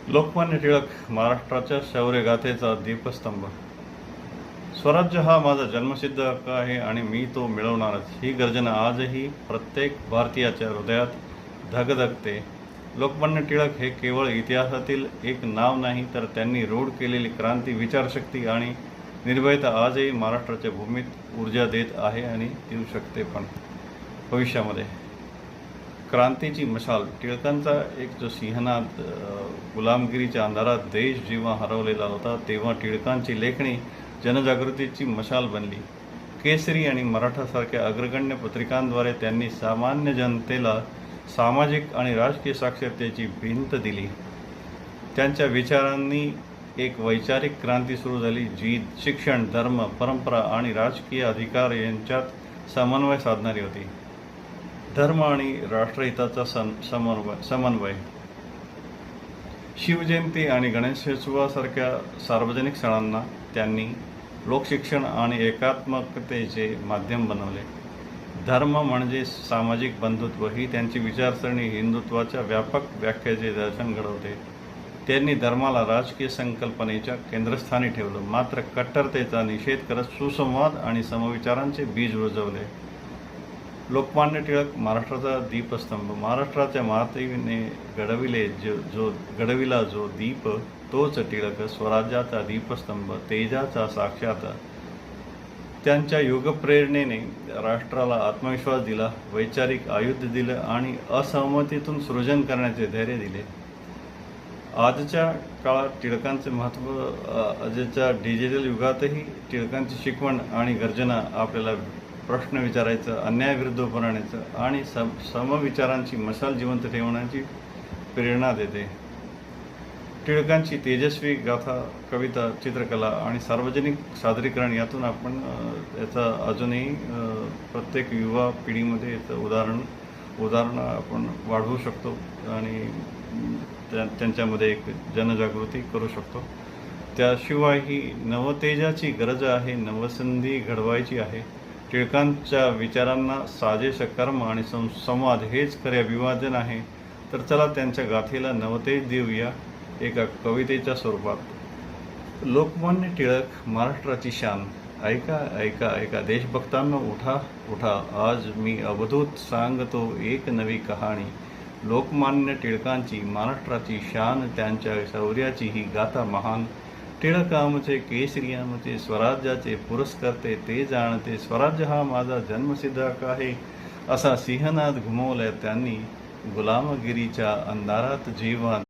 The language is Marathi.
लोकमान्य टिळक महाराष्ट्राच्या शौर्यगाथेचा दीपस्तंभ. स्वराज्य हा माझा जन्मसिद्ध हक्क आहे आणि मी तो मिळवणारच, ही गर्जना आजही प्रत्येक भारतीयाच्या हृदयात धगधगते. लोकमान्य टिळक हे केवळ इतिहासातील एक नाव नाही, तर त्यांनी रूढ केलेली क्रांती, विचारशक्ती आणि निर्भयता आजही महाराष्ट्राच्या भूमीत ऊर्जा देत आहे आणि देऊ शकते पण भविष्यामध्ये. क्रांतीची मशाल टिळकांचा एक जो सिंहनाद. गुलामगिरीच्या अंधारात देश जेव्हा हरवलेला होता, तेव्हा टिळकांची लेखणी जनजागृतीची मशाल बनली. केसरी आणि मराठासारख्या अग्रगण्य पत्रिकांद्वारे त्यांनी सामान्य जनतेला सामाजिक आणि राजकीय साक्षरतेची भिंत दिली. त्यांच्या विचारांनी एक वैचारिक क्रांती सुरू झाली, जी शिक्षण, धर्म, परंपरा आणि राजकीय अधिकार यांच्यात समन्वय साधणारी होती. धर्म आणि राष्ट्रहिताचा समन्वय. शिवजयंती आणि गणेशोत्सवासारख्या सार्वजनिक सणांना त्यांनी लोकशिक्षण आणि एकात्मकतेचे माध्यम बनवले. धर्म म्हणजे सामाजिक बंधुत्व ही त्यांची विचारसरणी हिंदुत्वाच्या व्यापक व्याख्येचे दर्शन घडवते. त्यांनी धर्माला राजकीय संकल्पनेच्या केंद्रस्थानी ठेवलं, मात्र कट्टरतेचा निषेध करत सुसंवाद आणि समविचारांचे बीज रुजवले. लोकमान्य टिळक महाराष्ट्राचा दीपस्तंभ. महाराष्ट्राच्या मातेने घडविला जो दीप, तोच टिळक, स्वराज्याचा दीपस्तंभ, तेजाचा साक्षात. त्यांच्या युगप्रेरणेने राष्ट्राला आत्मविश्वास दिला, वैचारिक आयुध दिलं आणि असहमतीतून सृजन करण्याचे धैर्य दिले. आजच्या काळात टिळकांचे महत्त्व, आजच्या डिजिटल युगातही टिळकांची शिकवण आणि गर्जना आपल्याला प्रश्न विचारायचं, अन्यायाविरुद्ध उभं राहण्याचं आणि समविचारांची मशाल जिवंत ठेवण्याची प्रेरणा देते. टिळकांची तेजस्वी गाथा, कविता, चित्रकला आणि सार्वजनिक सादरीकरण यातून आपण याचा अजूनही प्रत्येक युवा पिढीमध्ये याचं उदाहरण आपण वाढवू शकतो आणि त्यांच्यामध्ये एक जनजागृती करू शकतो. त्याशिवाय ही नवतेजाची गरज आहे, नवसंधी घडवायची आहे. टिळकांच्या विचारांना साजेश कर्म आणि संवाद हेच खरे अभिवादन आहे. तर चला त्यांच्या गाथेला नवतेज देऊया एका कवितेच्या स्वरूपात. लोकमान्य टिळक महाराष्ट्राची शान. ऐका ऐका ऐका देशभक्तांनो, उठा उठा, आज मी अवधूत सांगतो एक नवी कहाणी. लोकमान्य टिळकांची महाराष्ट्राची शान, त्यांच्या शौर्याची ही गाथा महान. टिळक आमचे, केसरी आमचे, स्वराज्याचे पुरस्कर्ते ते जाणते. स्वराज्य हा माझा जन्मसिद्ध हक्क आहे, असा सिंहनाद घुमवला त्यांनी गुलामगिरीच्या अंधारात जेव्हा